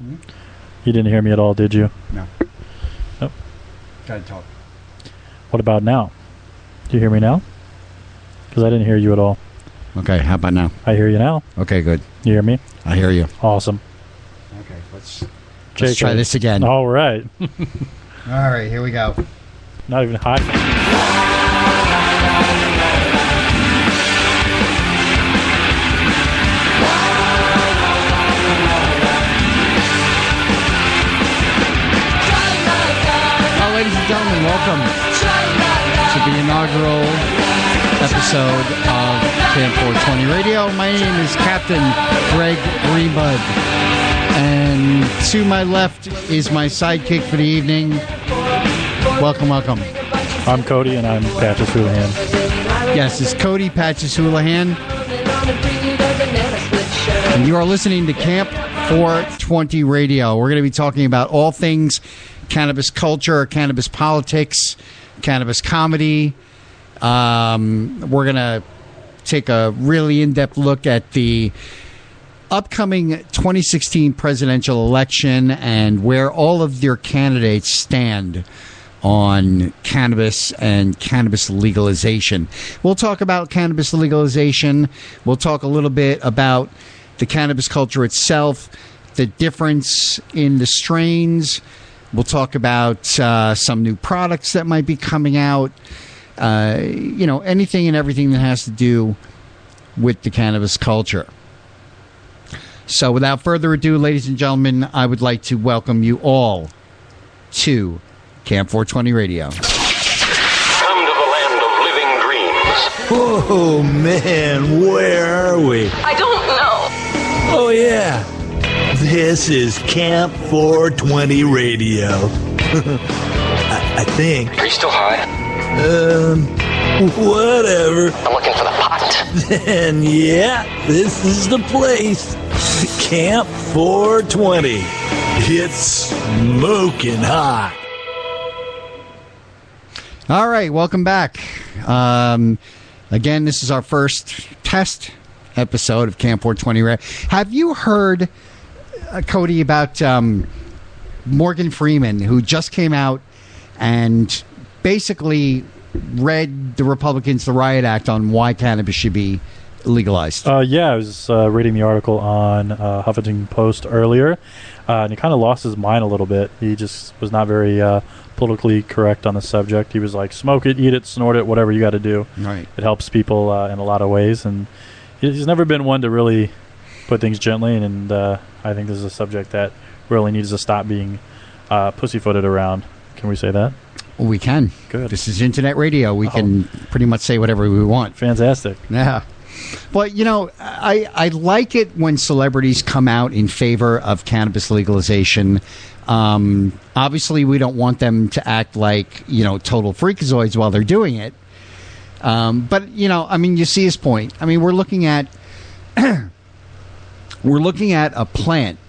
Mm-hmm. You didn't hear me at all, did you? No. Nope. Gotta talk. What about now? Do you hear me now? Because I didn't hear you at all. Okay, how about now? I hear you now. Okay, good. You hear me? I hear you. Awesome. Okay, let's try this again. All right. All right, here we go. Not even hot. Ladies and gentlemen, welcome to the inaugural episode of Camp 420 Radio. My name is Captain Greg Greenbud, and to my left is my sidekick for the evening. Welcome. I'm Cody, and I'm Patches Houlihan. Yes, it's Cody Patches Houlihan. And you are listening to Camp 420 Radio. We're going to be talking about all things cannabis culture, cannabis politics, cannabis comedy. We're going to take a really in-depth look at the upcoming 2016 presidential election and where all of your candidates stand on cannabis and cannabis legalization. We'll talk about cannabis legalization. We'll talk a little bit about the cannabis culture itself, the difference in the strains. We'll talk about some new products that might be coming out. Anything and everything that has to do with the cannabis culture. So without further ado, ladies and gentlemen, I would like to welcome you all to Camp 420 Radio. Come to the land of living dreams. Oh, man, where are we? I don't know. Oh, yeah. This is Camp 420 Radio. I think. Are you still high? Whatever. I'm looking for the pot. Then, yeah, this is the place. Camp 420. It's smoking hot. All right, welcome back. Again, this is our first test episode of Camp 420 Radio. Have you heard, Cody, about Morgan Freeman, who just came out and basically read the Republicans the Riot Act on why cannabis should be legalized? Yeah, I was reading the article on Huffington Post earlier, and he kind of lost his mind a little bit. He just was not very politically correct on the subject. He was like, smoke it, eat it, snort it, whatever you got to do. Right. It helps people in a lot of ways, and he's never been one to really put things gently, and I think this is a subject that really needs to stop being pussyfooted around. Can we say that? We can. Good. This is internet radio. We can pretty much say whatever we want. Fantastic. Yeah. But, I like it when celebrities come out in favor of cannabis legalization. Obviously, we don't want them to act like, total freakazoids while they're doing it. But, you see his point. I mean, we're looking at a plant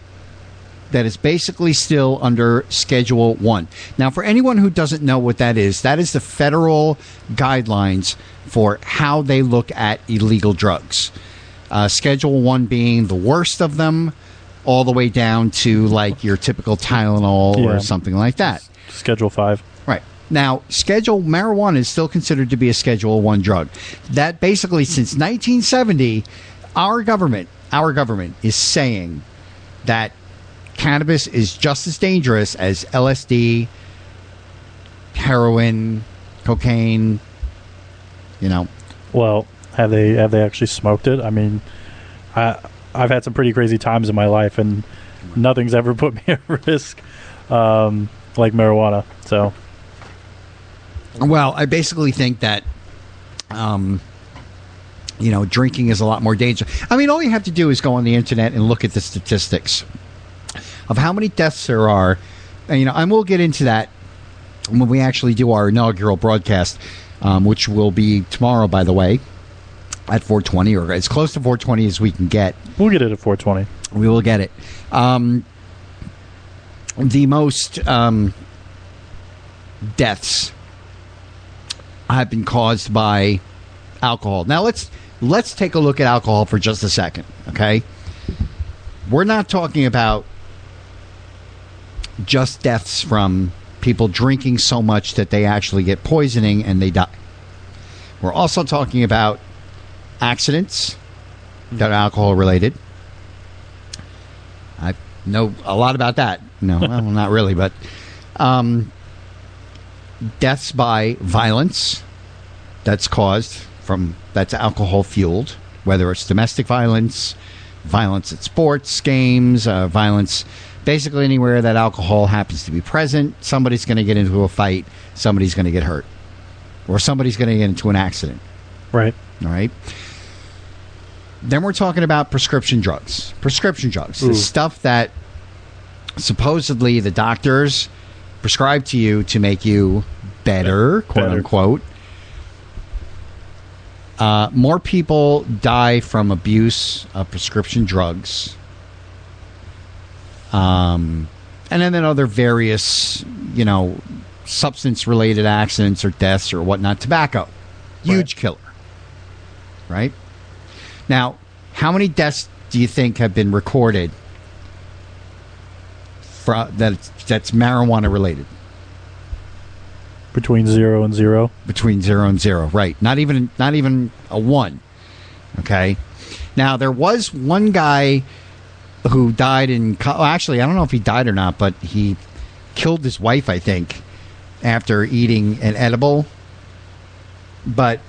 that is basically still under Schedule 1. Now, for anyone who doesn't know what that is the federal guidelines for how they look at illegal drugs. Schedule 1 being the worst of them, all the way down to, like, your typical Tylenol or something like that. Schedule 5. Right. Now, marijuana is still considered to be a Schedule 1 drug. That basically, since 1970, our government is saying that cannabis is just as dangerous as LSD, heroin, cocaine, Well, have they actually smoked it? I mean, I've had some pretty crazy times in my life, and nothing's ever put me at risk like marijuana. So, well, I basically think that drinking is a lot more dangerous. I mean, all you have to do is go on the internet and look at the statistics of how many deaths there are. And we'll get into that when we actually do our inaugural broadcast, which will be tomorrow, by the way, at 420, or as close to 420 as we can get. We'll get it at 420. We will get it. The most deaths have been caused by alcohol. Now, let's take a look at alcohol for just a second, okay? We're not talking about just deaths from people drinking so much that they actually get poisoning and they die. We're also talking about accidents that are alcohol related. I know a lot about that. No, well, not really, but deaths by violence that's alcohol fueled, whether it's domestic violence, violence at sports games, violence basically anywhere that alcohol happens to be present. Somebody's going to get into a fight, somebody's going to get hurt, or somebody's going to get into an accident. Right. All right. Then we're talking about prescription drugs. Prescription drugs. The stuff that supposedly the doctors prescribe to you to make you better, quote unquote. More people die from abuse of prescription drugs. And then other various, substance-related accidents or deaths or whatnot. Tobacco. Huge killer. Right? Now, how many deaths do you think have been recorded that's marijuana related? Between 0 and 0. Between 0 and 0, right? Not even a 1. Okay. Now there was one guy who died actually, I don't know if he died or not, but he killed his wife, I think, after eating an edible. But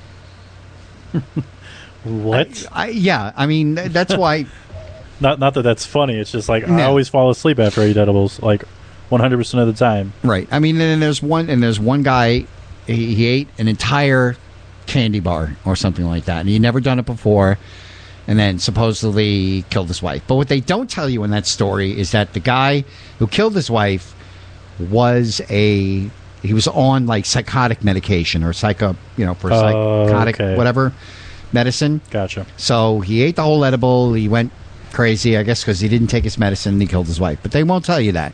what? I mean, that's why. Not that that's funny. It's just like I always fall asleep after I eat edibles, like 100% of the time. Right. I mean, and there's one guy. He ate an entire candy bar or something like that, and he'd never done it before. And then supposedly killed his wife. But what they don't tell you in that story is that the guy who killed his wife was on like psychotic medication or psychotic whatever medicine. Gotcha. So he ate the whole edible. He went crazy, I guess, because he didn't take his medicine and he killed his wife. But they won't tell you that.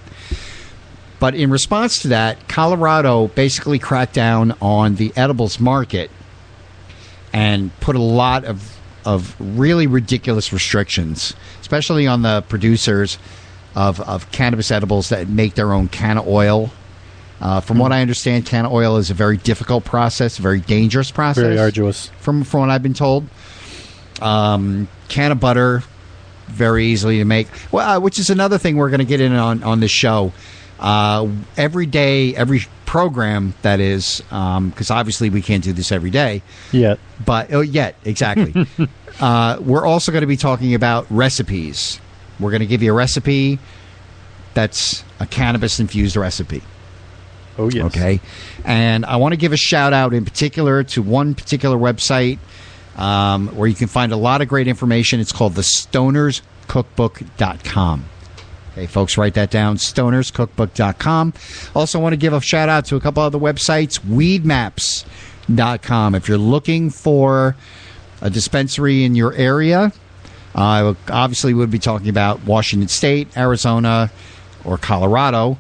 But in response to that, Colorado basically cracked down on the edibles market and put a lot of really ridiculous restrictions, especially on the producers of cannabis edibles that make their own canna oil. From what I understand, canna oil is a very difficult process, a very dangerous process. Very arduous. From what I've been told. Canna butter, very easily to make. Well, which is another thing we're going to get in on this show. Every day, every program, that is, because obviously we can't do this every day. Yet. Exactly. We're also going to be talking about recipes. We're going to give you a recipe that's a cannabis-infused recipe. Oh, yes. Okay. And I want to give a shout-out in particular to one particular website where you can find a lot of great information. It's called thestonerscookbook.com. Okay, folks, write that down, stonerscookbook.com. Also want to give a shout-out to a couple other websites, weedmaps.com. If you're looking for a dispensary in your area, I obviously would be talking about Washington State, Arizona, or Colorado.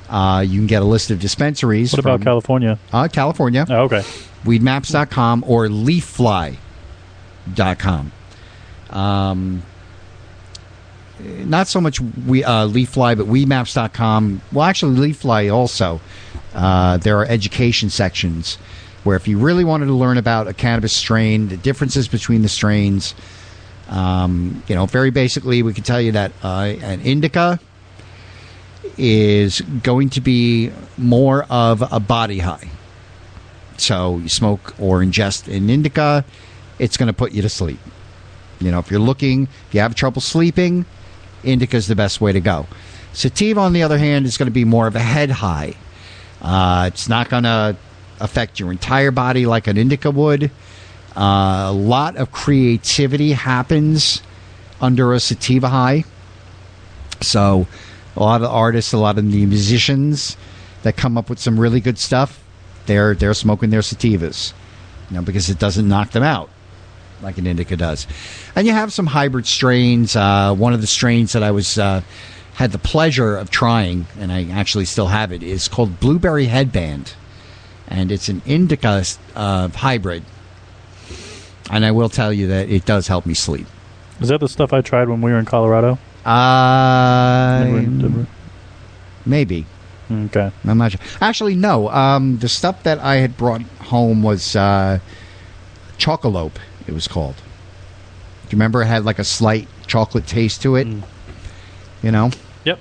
You can get a list of dispensaries. What about California? California. Oh, okay. Weedmaps.com or leaffly.com. Not so much LeafFly, but weedmaps.com. Well, actually, LeafFly also. There are education sections where if you really wanted to learn about a cannabis strain, the differences between the strains, very basically, we could tell you that an indica is going to be more of a body high. So you smoke or ingest an indica, it's going to put you to sleep. If you have trouble sleeping, indica is the best way to go. Sativa, on the other hand, is going to be more of a head high. It's not going to affect your entire body like an indica would. A lot of creativity happens under a sativa high. So a lot of the artists, a lot of the musicians that come up with some really good stuff, they're smoking their sativas, because it doesn't knock them out like an indica does. And you have some hybrid strains. One of the strains that I had the pleasure of trying, and I actually still have it, is called Blueberry Headband. And it's an indica hybrid. And I will tell you that it does help me sleep. Is that the stuff I tried when we were in Colorado? Maybe. Okay. I'm not sure. Actually, no. The stuff that I had brought home was Chocolope, it was called. Do you remember it had like a slight chocolate taste to it? You know? Yep.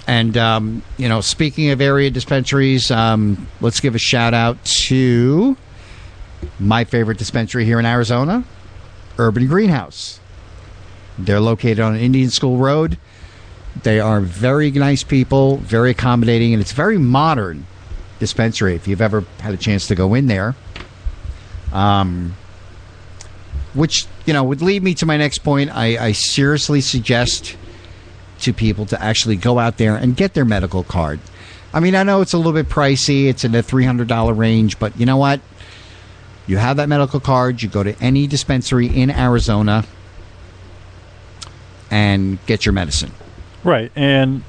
And, speaking of area dispensaries, let's give a shout out to my favorite dispensary here in Arizona, Urban Greenhouse. They're located on Indian School Road. They are very nice people, very accommodating, and it's a very modern dispensary if you've ever had a chance to go in there. Which, would lead me to my next point. I seriously suggest to people to actually go out there and get their medical card. I mean, I know it's a little bit pricey. It's in the $300 range, but you know what? You have that medical card, you go to any dispensary in Arizona and get your medicine. Right, and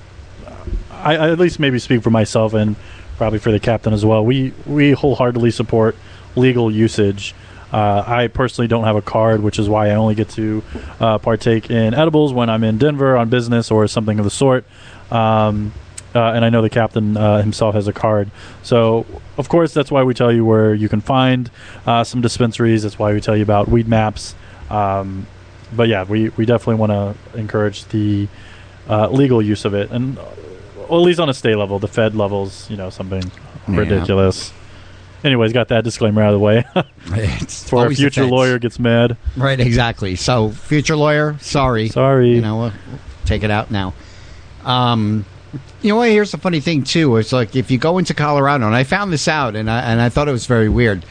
I at least maybe speak for myself and probably for the captain as well. We wholeheartedly support legal usage. I personally don't have a card, which is why I only get to partake in edibles when I'm in Denver on business or something of the sort. And I know the captain himself has a card. So, of course, that's why we tell you where you can find some dispensaries. That's why we tell you about weed maps. But, yeah, we definitely want to encourage the legal use of it. And at least on a state level, the Fed levels, something ridiculous. Anyways, got that disclaimer out of the way. For a future lawyer gets mad. Right, exactly. So, future lawyer, sorry. We'll take it out now. Here's the funny thing, too. It's like if you go into Colorado, and I found this out, and I thought it was very weird.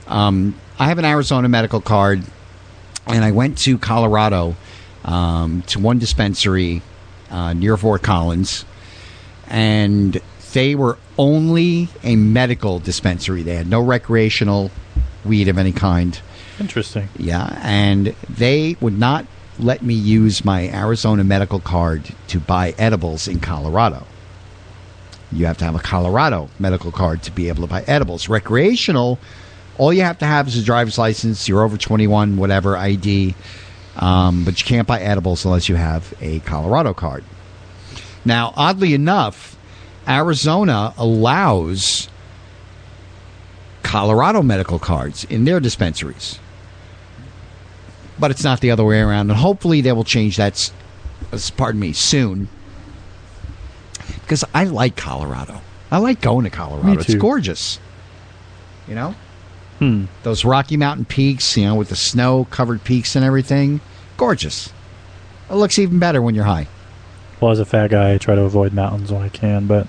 I have an Arizona medical card, and I went to Colorado to one dispensary near Fort Collins, and they were only a medical dispensary. They had no recreational weed of any kind. Interesting. Yeah, and they would not let me use my Arizona medical card to buy edibles in Colorado. You have to have a Colorado medical card to be able to buy edibles. Recreational, all you have to have is a driver's license. You're over 21, whatever, ID. But you can't buy edibles unless you have a Colorado card. Now, oddly enough, Arizona allows Colorado medical cards in their dispensaries. But it's not the other way around. And hopefully they will change that, soon. Because I like Colorado. I like going to Colorado. Me too. It's gorgeous. Those Rocky Mountain peaks, with the snow-covered peaks and everything. Gorgeous. It looks even better when you're high. Well, as a fat guy, I try to avoid mountains when I can, but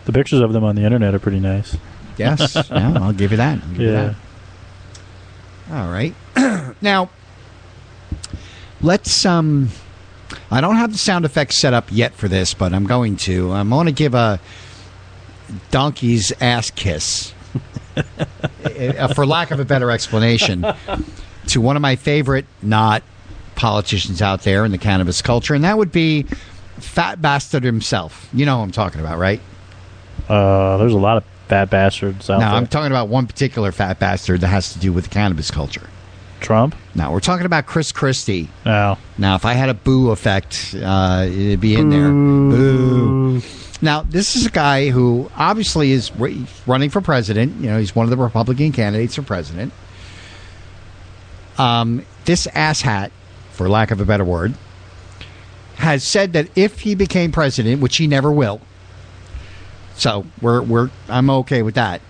the pictures of them on the internet are pretty nice. Yes. Yeah, I'll give you that. All right. Now, let's... I don't have the sound effects set up yet for this, but I'm going to. I'm going to give a donkey's ass kiss, for lack of a better explanation, to one of my favorite not politicians out there in the cannabis culture, and that would be Fat Bastard himself. You know who I'm talking about, right? There's a lot of fat bastards out there. No, I'm talking about one particular fat bastard that has to do with the cannabis culture. Trump? No, we're talking about Chris Christie. Oh. Now, if I had a boo effect, it'd be in there. Boo. Now, this is a guy who obviously is running for president. He's one of the Republican candidates for president. This asshat, for lack of a better word, has said that if he became president, which he never will, so I'm okay with that,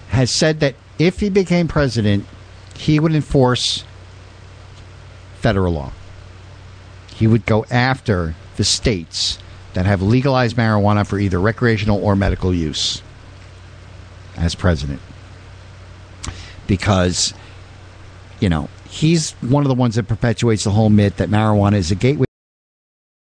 has said that if he became president, he would enforce federal law. He would go after the states that have legalized marijuana for either recreational or medical use as president. Because, he's one of the ones that perpetuates the whole myth that marijuana is a gateway